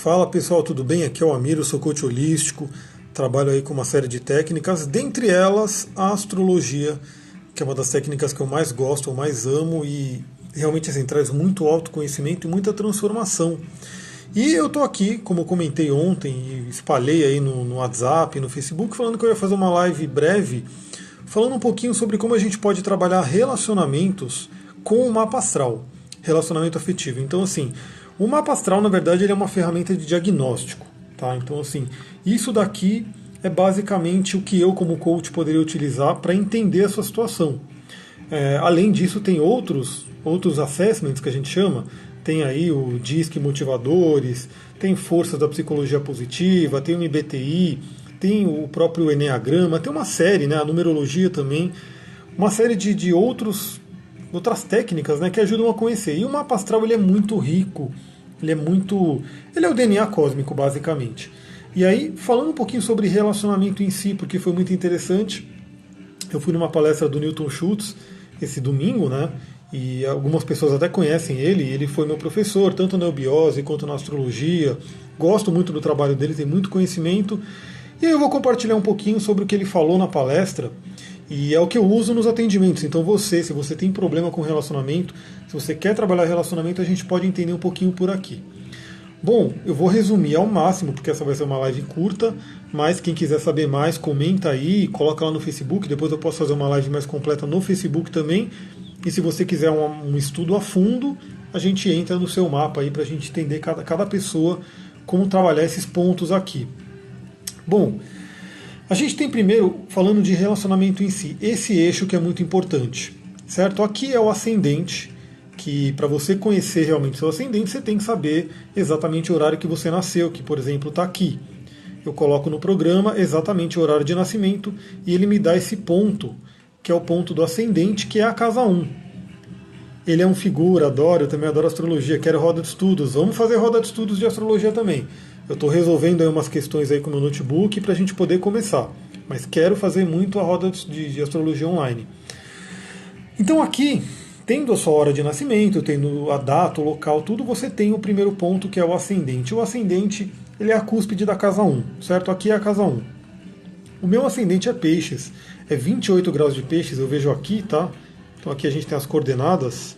Fala pessoal, tudo bem? Aqui é o Amir, eu sou coach holístico, trabalho aí com uma série de técnicas, dentre elas a astrologia, que é uma das técnicas que eu mais gosto, eu mais amo e realmente assim, traz muito autoconhecimento e muita transformação. E eu tô aqui, como eu comentei ontem e espalhei aí no WhatsApp, no Facebook, falando que eu ia fazer uma live breve, falando um pouquinho sobre como a gente pode trabalhar relacionamentos com o mapa astral, relacionamento afetivo. Então assim, o mapa astral, na verdade, ele é uma ferramenta de diagnóstico. Tá? Então, assim, isso daqui é basicamente o que eu, como coach, poderia utilizar para entender a sua situação. Além disso, tem outros assessments que a gente chama. Tem aí o DISC Motivadores, tem Forças da Psicologia Positiva, tem o MBTI, tem o próprio Eneagrama, tem uma série, né, a numerologia também, uma série de outras técnicas, né, que ajudam a conhecer. E o mapa astral ele é muito rico, ele é o DNA cósmico, basicamente. E aí, falando um pouquinho sobre relacionamento em si, porque foi muito interessante, eu fui numa palestra do Newton Schultz esse domingo, né, e algumas pessoas até conhecem ele foi meu professor, tanto na eubiose quanto na astrologia, gosto muito do trabalho dele, tem muito conhecimento, e aí eu vou compartilhar um pouquinho sobre o que ele falou na palestra. E é o que eu uso nos atendimentos. Então se você tem problema com relacionamento, se você quer trabalhar relacionamento, a gente pode entender um pouquinho por aqui. Bom, eu vou resumir ao máximo, porque essa vai ser uma live curta, mas quem quiser saber mais, comenta aí, coloca lá no Facebook, depois eu posso fazer uma live mais completa no Facebook também. E se você quiser um estudo a fundo, a gente entra no seu mapa aí para a gente entender cada pessoa, como trabalhar esses pontos aqui. Bom, a gente tem primeiro, falando de relacionamento em si, esse eixo que é muito importante, certo? Aqui é o ascendente, que para você conhecer realmente seu ascendente, você tem que saber exatamente o horário que você nasceu, que por exemplo está aqui. Eu coloco no programa exatamente o horário de nascimento e ele me dá esse ponto, que é o ponto do ascendente, que é a casa 1. Ele é um figura, eu também adoro astrologia, quero roda de estudos, vamos fazer roda de estudos de astrologia também. Eu estou resolvendo aí umas questões aí com o meu notebook para a gente poder começar. Mas quero fazer muito a roda de astrologia online. Então aqui, tendo a sua hora de nascimento, tendo a data, o local, tudo, você tem o primeiro ponto que é o ascendente. O ascendente, ele é a cúspide da casa 1, certo? Aqui é a casa 1. O meu ascendente é peixes, é 28 graus de peixes, eu vejo aqui, tá? Então aqui a gente tem as coordenadas.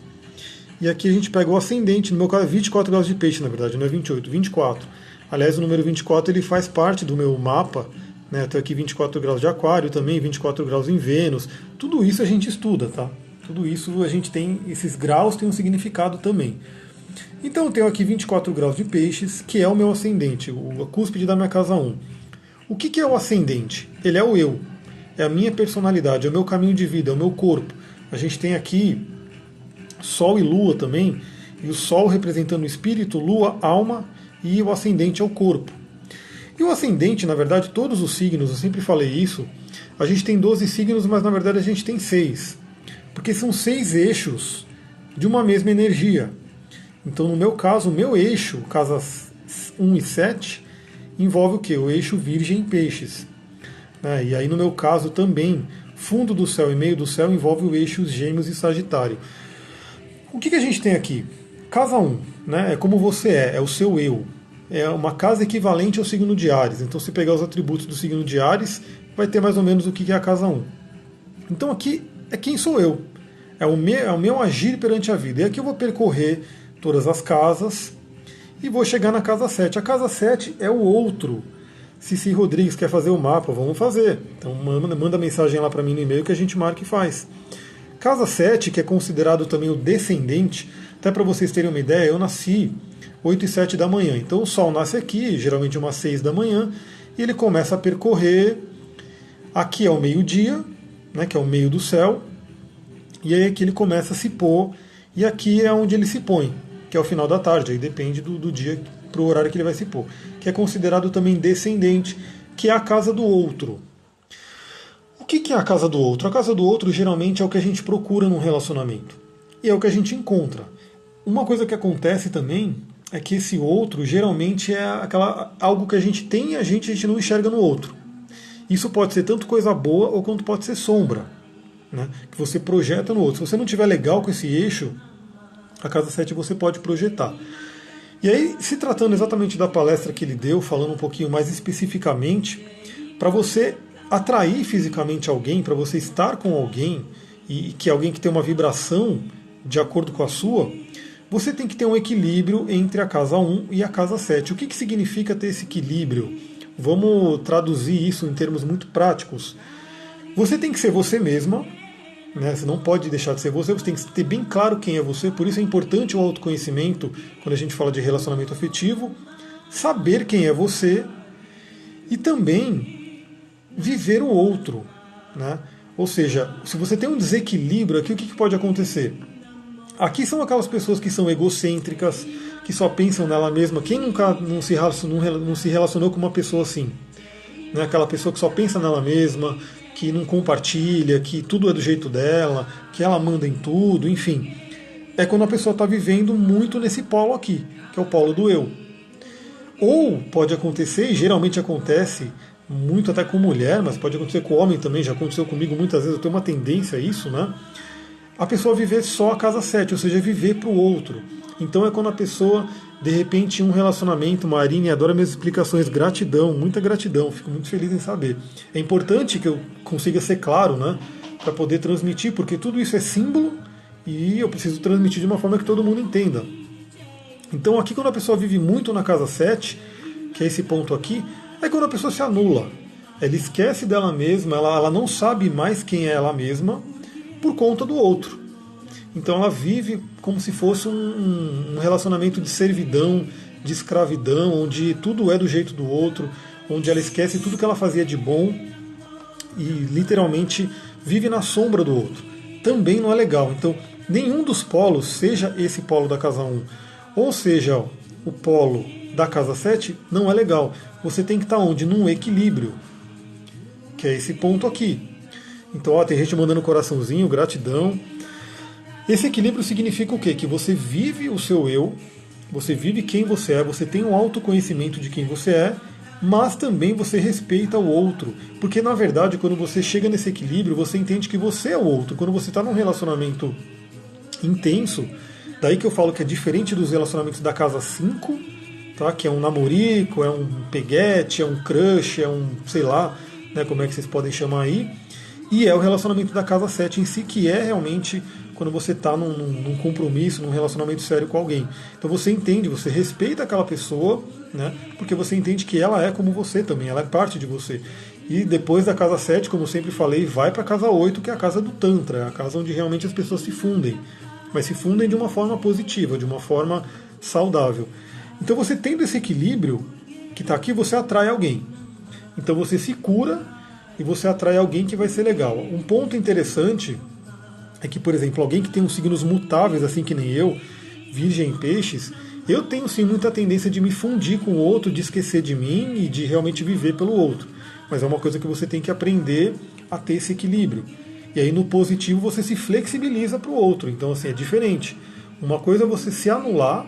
E aqui a gente pega o ascendente, no meu caso é 24 graus de peixe, na verdade, não é 28, 24. Aliás, o número 24 ele faz parte do meu mapa, né? Tem aqui 24 graus de aquário também, 24 graus em Vênus. Tudo isso a gente estuda, tá? Tudo isso a gente tem, esses graus têm um significado também. Então eu tenho aqui 24 graus de peixes, que é o meu ascendente, a cúspide da minha casa 1. O que é o ascendente? Ele é o eu, é a minha personalidade, é o meu caminho de vida, é o meu corpo. A gente tem aqui Sol e Lua também, e o Sol representando o espírito, Lua, alma, e o ascendente é o corpo. E o ascendente, na verdade, todos os signos, eu sempre falei isso, a gente tem 12 signos, mas na verdade a gente tem 6. Porque são 6 eixos de uma mesma energia. Então, no meu caso, o meu eixo, casas 1 e 7, envolve o quê? O eixo Virgem Peixes. E aí, no meu caso, também, fundo do céu e meio do céu envolve o eixo Gêmeos e Sagitário. O que a gente tem aqui? Casa 1, né? É como você é o seu eu. É uma casa equivalente ao signo de Áries. Então, se pegar os atributos do signo de Áries, vai ter mais ou menos o que é a casa 1. Então, aqui é quem sou eu. É o meu agir perante a vida. E aqui eu vou percorrer todas as casas e vou chegar na casa 7. A casa 7 é o outro. Cici Rodrigues quer fazer o mapa, vamos fazer. Então, manda mensagem lá para mim no e-mail que a gente marca e faz. Casa 7, que é considerado também o descendente, até para vocês terem uma ideia, eu nasci 8 e 7 da manhã. Então o Sol nasce aqui, geralmente umas 6 da manhã, e ele começa a percorrer. Aqui é o meio-dia, né, que é o meio do céu, e aí aqui ele começa a se pôr, e aqui é onde ele se põe, que é o final da tarde, aí depende do dia para o horário que ele vai se pôr, que é considerado também descendente, que é a casa do outro. O que é a casa do outro? A casa do outro geralmente é o que a gente procura num relacionamento, e é o que a gente encontra. Uma coisa que acontece também é que esse outro geralmente é algo que a gente tem e a gente não enxerga no outro. Isso pode ser tanto coisa boa ou quanto pode ser sombra, né, que você projeta no outro. Se você não estiver legal com esse eixo, a casa 7 você pode projetar. E aí, se tratando exatamente da palestra que ele deu, falando um pouquinho mais especificamente, para você atrair fisicamente alguém, para você estar com alguém, e que é alguém que tem uma vibração de acordo com a sua, você tem que ter um equilíbrio entre a casa 1 e a casa 7. O que significa ter esse equilíbrio? Vamos traduzir isso em termos muito práticos. Você tem que ser você mesma, né? Você não pode deixar de ser você, você tem que ter bem claro quem é você, por isso é importante o autoconhecimento quando a gente fala de relacionamento afetivo, saber quem é você e também viver o outro, né? Ou seja, se você tem um desequilíbrio aqui, o que pode acontecer? Aqui são aquelas pessoas que são egocêntricas, que só pensam nela mesma. Quem nunca não se relacionou com uma pessoa assim? Né? Aquela pessoa que só pensa nela mesma, que não compartilha, que tudo é do jeito dela, que ela manda em tudo, enfim. É quando a pessoa está vivendo muito nesse polo aqui, que é o polo do eu. Ou pode acontecer, e geralmente acontece, muito até com mulher, mas pode acontecer com homem também, já aconteceu comigo muitas vezes, eu tenho uma tendência a isso, né? A pessoa viver só a casa 7, ou seja, viver para o outro. Então é quando a pessoa, de repente, em um relacionamento, Marine, adora minhas explicações, gratidão, muita gratidão, fico muito feliz em saber. É importante que eu consiga ser claro, né, para poder transmitir, porque tudo isso é símbolo e eu preciso transmitir de uma forma que todo mundo entenda. Então aqui quando a pessoa vive muito na casa 7, que é esse ponto aqui, é quando a pessoa se anula. Ela esquece dela mesma, ela não sabe mais quem é ela mesma por conta do outro. Então ela vive como se fosse um relacionamento de servidão, de escravidão, onde tudo é do jeito do outro, onde ela esquece tudo que ela fazia de bom e literalmente vive na sombra do outro. Também não é legal. Então, nenhum dos polos, seja esse polo da casa 1, ou seja o polo da casa 7, não é legal. Você tem que estar onde? Num equilíbrio, que é esse ponto aqui. Então, ó, tem gente mandando coraçãozinho, gratidão. Esse equilíbrio significa o quê? Que você vive o seu eu, você vive quem você é, você tem um autoconhecimento de quem você é, mas também você respeita o outro. Porque, na verdade, quando você chega nesse equilíbrio, você entende que você é o outro. Quando você está num relacionamento intenso, daí que eu falo que é diferente dos relacionamentos da casa 5, tá? Que é um namorico, é um peguete, é um crush, é um, sei lá, né, como é que vocês podem chamar aí. E é o relacionamento da casa 7 em si, que é realmente quando você está num compromisso, num relacionamento sério com alguém. Então você entende, você respeita aquela pessoa, né, porque você entende que ela é como você também, ela é parte de você. E depois da casa 7, como eu sempre falei, vai para a casa 8, que é a casa do Tantra, é a casa onde realmente as pessoas se fundem. Mas se fundem de uma forma positiva, de uma forma saudável. Então você tendo esse equilíbrio que está aqui, você atrai alguém. Então você se cura e você atrai alguém que vai ser legal. Um ponto interessante é que, por exemplo, alguém que tem uns signos mutáveis, assim que nem eu, Virgem e Peixes, eu tenho sim muita tendência de me fundir com o outro, de esquecer de mim e de realmente viver pelo outro. Mas é uma coisa que você tem que aprender a ter esse equilíbrio. E aí no positivo você se flexibiliza para o outro. Então assim, é diferente. Uma coisa é você se anular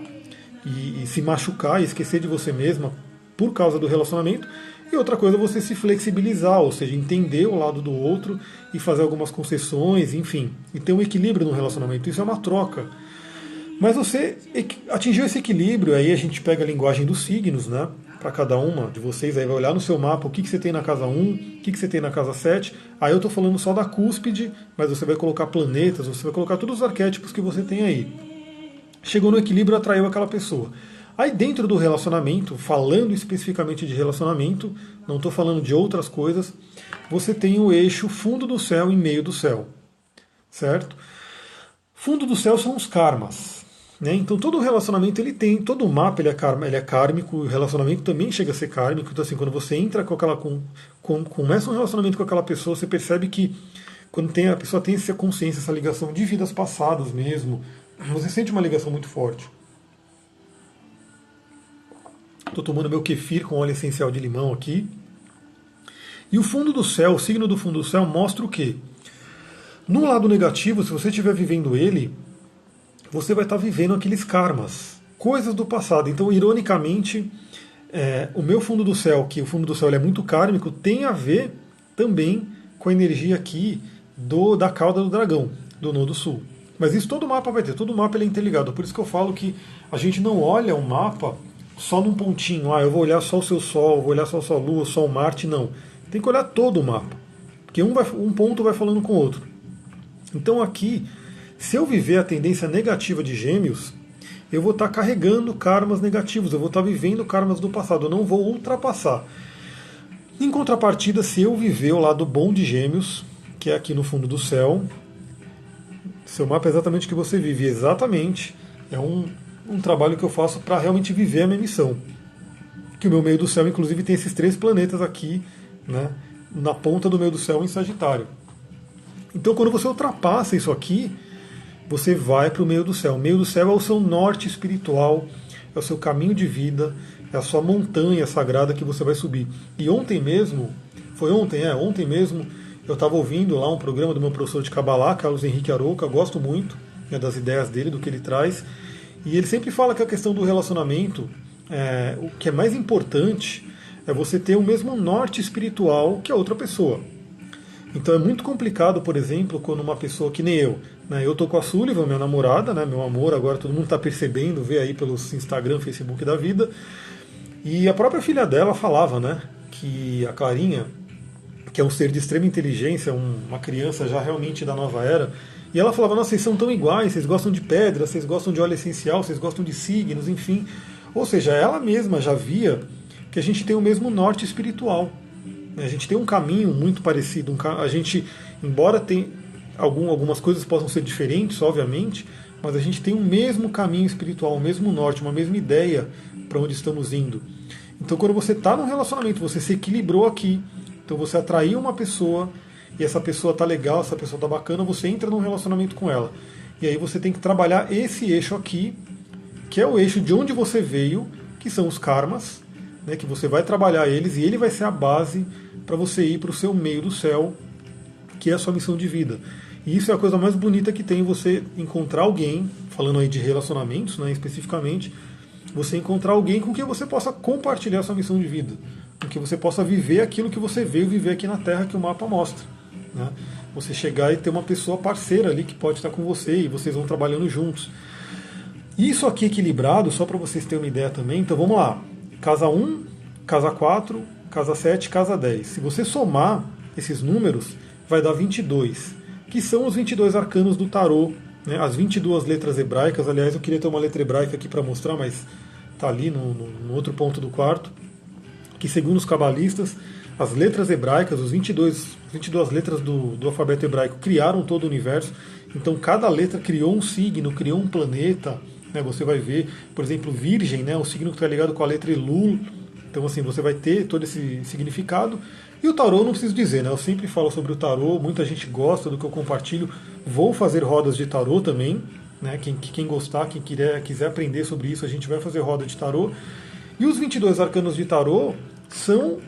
e se machucar e esquecer de você mesma por causa do relacionamento. E outra coisa é você se flexibilizar, ou seja, entender o lado do outro e fazer algumas concessões, enfim. E ter um equilíbrio no relacionamento. Isso é uma troca. Mas você atingiu esse equilíbrio, aí a gente pega a linguagem dos signos, né? Para cada uma de vocês, aí vai olhar no seu mapa o que você tem na casa 1, o que você tem na casa 7. Aí eu estou falando só da cúspide, mas você vai colocar planetas, você vai colocar todos os arquétipos que você tem aí. Chegou no equilíbrio, atraiu aquela pessoa. Aí dentro do relacionamento, falando especificamente de relacionamento, não estou falando de outras coisas, você tem o eixo fundo do céu e meio do céu, certo? Fundo do céu são os karmas, né? Então todo relacionamento ele tem, todo mapa ele é kármico, o relacionamento também chega a ser kármico. Então assim, quando você entra com aquela, começa um relacionamento com aquela pessoa, você percebe que quando a pessoa tem essa consciência, essa ligação de vidas passadas mesmo, você sente uma ligação muito forte. Estou tomando meu kefir com óleo essencial de limão aqui. E o fundo do céu, o signo do fundo do céu mostra o quê? No lado negativo, se você estiver vivendo ele, você vai estar vivendo aqueles karmas, coisas do passado. Então, ironicamente, o meu fundo do céu, que o fundo do céu ele é muito kármico, tem a ver também com a energia aqui da cauda do dragão, do Nodo Sul. Mas isso todo mapa vai ter, todo mapa ele é interligado. Por isso que eu falo que a gente não olha o mapa só num pontinho. Eu vou olhar só o seu Sol, vou olhar só a sua Lua, só o Marte. Não. Tem que olhar todo o mapa. Porque um ponto vai falando com o outro. Então aqui, se eu viver a tendência negativa de Gêmeos, eu vou estar carregando karmas negativos, eu vou estar vivendo karmas do passado, eu não vou ultrapassar. Em contrapartida, se eu viver o lado bom de Gêmeos, que é aqui no fundo do céu, seu mapa é exatamente o que você vive, exatamente, é um trabalho que eu faço para realmente viver a minha missão. Que o meu meio do céu, inclusive, tem esses 3 planetas aqui, né, na ponta do meio do céu em Sagitário. Então, quando você ultrapassa isso aqui, você vai para o meio do céu. O meio do céu é o seu norte espiritual, é o seu caminho de vida, é a sua montanha sagrada que você vai subir. E ontem mesmo, ontem mesmo, eu estava ouvindo lá um programa do meu professor de Kabbalah, Carlos Henrique Arouca, gosto muito, né, das ideias dele, do que ele traz. E ele sempre fala que a questão do relacionamento, o que é mais importante é você ter o mesmo norte espiritual que a outra pessoa. Então é muito complicado, por exemplo, quando uma pessoa que nem eu, né, eu tô com a Sullivan, minha namorada, né, meu amor, agora todo mundo está percebendo, vê aí pelos Instagram, Facebook da vida, e a própria filha dela falava, né, que a Clarinha, que é um ser de extrema inteligência, uma criança já realmente da nova era, e ela falava, nossa, vocês são tão iguais, vocês gostam de pedra, vocês gostam de óleo essencial, vocês gostam de signos, enfim. Ou seja, ela mesma já via que a gente tem o mesmo norte espiritual. A gente tem um caminho muito parecido. A gente, embora tenha algumas coisas possam ser diferentes, obviamente, mas a gente tem o mesmo caminho espiritual, o mesmo norte, uma mesma ideia para onde estamos indo. Então, quando você está num relacionamento, você se equilibrou aqui, então você atraiu uma pessoa e essa pessoa está legal, essa pessoa está bacana, você entra num relacionamento com ela. E aí você tem que trabalhar esse eixo aqui, que é o eixo de onde você veio, que são os karmas, né, que você vai trabalhar eles e ele vai ser a base para você ir para o seu meio do céu, que é a sua missão de vida. E isso é a coisa mais bonita que tem, você encontrar alguém, falando aí de relacionamentos, né, especificamente, você encontrar alguém com quem você possa compartilhar a sua missão de vida, com que você possa viver aquilo que você veio viver aqui na Terra, que o mapa mostra. Né? Você chegar e ter uma pessoa parceira ali que pode estar com você e vocês vão trabalhando juntos. Isso aqui equilibrado, só para vocês terem uma ideia também, então vamos lá. Casa 1, casa 4, casa 7, casa 10. Se você somar esses números, vai dar 22, que são os 22 arcanos do tarô, né? As 22 letras hebraicas. Aliás, eu queria ter uma letra hebraica aqui para mostrar, mas está ali no outro ponto do quarto, que segundo os cabalistas, as letras hebraicas, os 22 letras do alfabeto hebraico criaram todo o universo. Então cada letra criou um signo, criou um planeta. Você vai ver, por exemplo, Virgem, né, o signo que está ligado com a letra Elul. Então, assim, você vai ter todo esse significado. E o tarô, não preciso dizer, né? Eu sempre falo sobre o tarô, muita gente gosta do que eu compartilho. Vou fazer rodas de tarô também, né? Quem gostar, quem quiser aprender sobre isso, a gente vai fazer roda de tarô. E os 22 arcanos de tarô são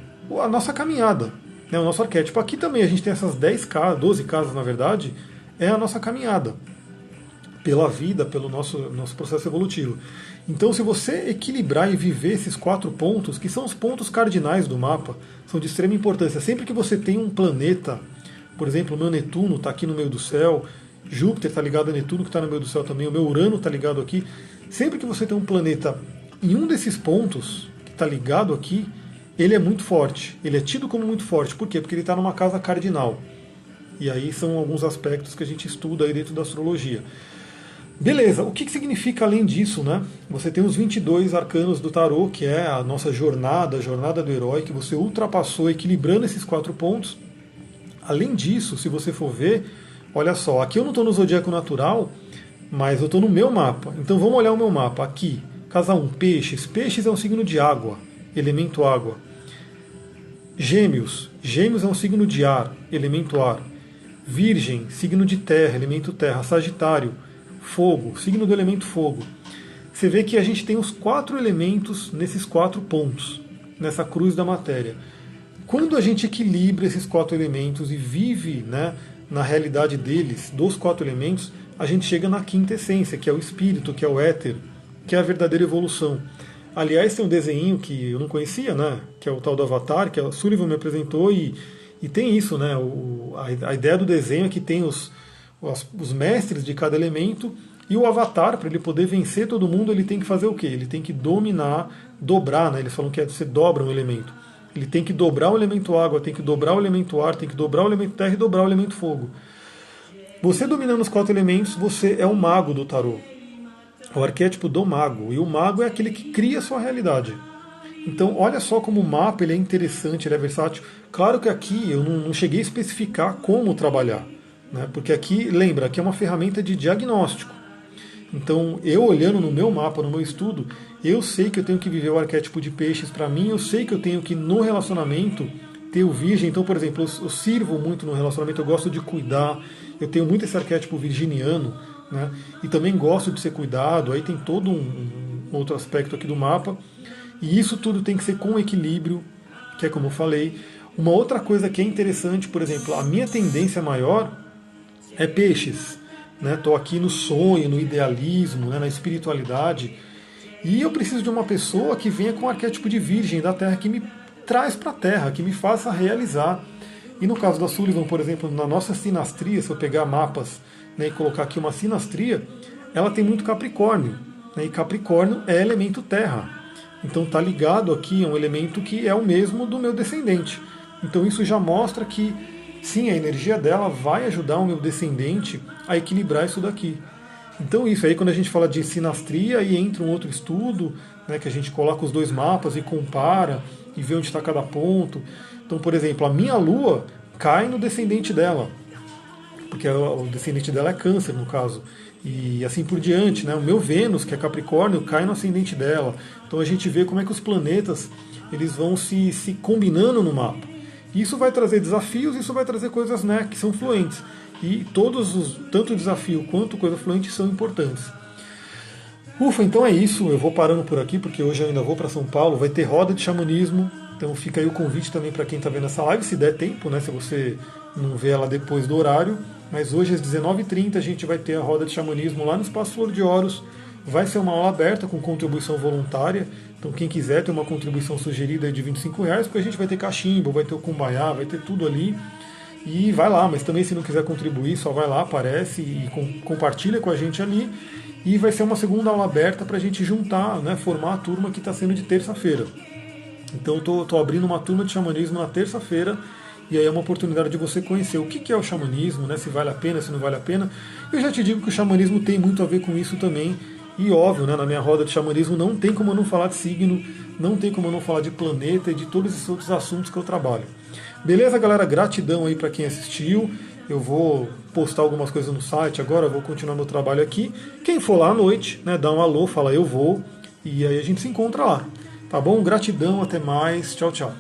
a nossa caminhada, né? O nosso arquétipo. Aqui também a gente tem essas 10 casas, 12 casas, na verdade, é a nossa caminhada pela vida, pelo nosso processo evolutivo. Então, se você equilibrar e viver esses 4 pontos, que são os pontos cardinais do mapa, são de extrema importância. Sempre que você tem um planeta, por exemplo, o meu Netuno está aqui no meio do céu, Júpiter está ligado a Netuno, que está no meio do céu também, o meu Urano está ligado aqui. Sempre que você tem um planeta em um desses pontos, que está ligado aqui, ele é muito forte. Ele é tido como muito forte. Por quê? Porque ele está numa casa cardinal. E aí são alguns aspectos que a gente estuda aí dentro da astrologia. Beleza, o que significa além disso, né? Você tem os 22 arcanos do tarô, que é a nossa jornada, a jornada do herói, que você ultrapassou equilibrando esses 4 pontos. Além disso, se você for ver, olha só, aqui eu não estou no zodíaco natural, mas eu estou no meu mapa. Então vamos olhar o meu mapa. Aqui, casa 1, peixes. Peixes é um signo de água, elemento água. Gêmeos. Gêmeos é um signo de ar, elemento ar. Virgem, signo de terra, elemento terra. Sagitário, fogo, signo do elemento fogo. Você vê que a gente tem os 4 elementos nesses 4 pontos, nessa cruz da matéria. Quando a gente equilibra esses 4 elementos e vive, né, na realidade deles, dos 4 elementos, a gente chega na quinta essência, que é o espírito, que é o éter, que é a verdadeira evolução. Aliás, tem um desenho que eu não conhecia, né, que é o tal do Avatar, que a Sullivan me apresentou, e tem isso, né, a ideia do desenho é que tem os mestres de cada elemento, e o avatar, para ele poder vencer todo mundo, ele tem que fazer o quê? Ele tem que dominar, dobrar, né? Eles falam que você dobra um elemento. Ele tem que dobrar o elemento água, tem que dobrar o elemento ar, tem que dobrar o elemento terra e dobrar o elemento fogo. Você dominando os 4 elementos, você é o mago do tarô. O arquétipo do mago. E o mago é aquele que cria a sua realidade. Então, olha só como o mapa ele é interessante, ele é versátil. Claro que aqui eu não cheguei a especificar como trabalhar, né? Porque aqui, lembra, aqui é uma ferramenta de diagnóstico. Então, eu olhando no meu mapa, no meu estudo, eu sei que eu tenho que viver o arquétipo de peixes para mim, eu sei que eu tenho que, no relacionamento, ter o virgem. Então, por exemplo, eu sirvo muito no relacionamento, eu gosto de cuidar, eu tenho muito esse arquétipo virginiano, né? E também gosto de ser cuidado, aí tem todo um outro aspecto aqui do mapa. E isso tudo tem que ser com equilíbrio, que é como eu falei. Uma outra coisa que é interessante, por exemplo, a minha tendência maior é peixes. Estou aqui no sonho, no idealismo, né, na espiritualidade, e eu preciso de uma pessoa que venha com o arquétipo de virgem da Terra, que me traz para a Terra, que me faça realizar. E no caso da Sullivan, por exemplo, na nossa sinastria, se eu pegar mapas, né, e colocar aqui uma sinastria, ela tem muito Capricórnio, né, e Capricórnio é elemento Terra. Então está ligado aqui a um elemento que é o mesmo do meu descendente. Então isso já mostra que sim, a energia dela vai ajudar o meu descendente a equilibrar isso daqui. Então isso aí, quando a gente fala de sinastria, aí entra um outro estudo, né, que a gente coloca os 2 mapas e compara e vê onde está cada ponto. Então, por exemplo, a minha lua cai no descendente dela, porque o descendente dela é Câncer, no caso. E assim por diante, né? O meu Vênus, que é Capricórnio, cai no ascendente dela. Então a gente vê como é que os planetas eles vão se combinando no mapa. Isso vai trazer desafios, isso vai trazer coisas, né, que são fluentes. E tanto o desafio quanto coisa fluente são importantes. Ufa, então é isso. Eu vou parando por aqui, porque hoje eu ainda vou para São Paulo. Vai ter roda de xamanismo. Então fica aí o convite também para quem está vendo essa live, se der tempo, né, se você não vê ela depois do horário. Mas hoje às 19h30 a gente vai ter a roda de xamanismo lá no Espaço Flor de Ouros. Vai ser uma aula aberta com contribuição voluntária. Então quem quiser ter uma contribuição sugerida de R$ 25, porque a gente vai ter cachimbo, vai ter o cumbaiá, vai ter tudo ali. E vai lá, mas também se não quiser contribuir, só vai lá, aparece e compartilha com a gente ali. E vai ser uma segunda aula aberta para a gente juntar, né, formar a turma que está sendo de terça-feira. Então eu estou abrindo uma turma de xamanismo na terça-feira. E aí é uma oportunidade de você conhecer o que é o xamanismo, né, se vale a pena, se não vale a pena. Eu já te digo que o xamanismo tem muito a ver com isso também. E óbvio, né, na minha roda de xamanismo não tem como eu não falar de signo, não tem como eu não falar de planeta e de todos esses outros assuntos que eu trabalho. Beleza, galera? Gratidão aí para quem assistiu. Eu vou postar algumas coisas no site agora, vou continuar meu trabalho aqui. Quem for lá à noite, né, dá um alô, fala eu vou, e aí a gente se encontra lá. Tá bom? Gratidão, até mais. Tchau, tchau.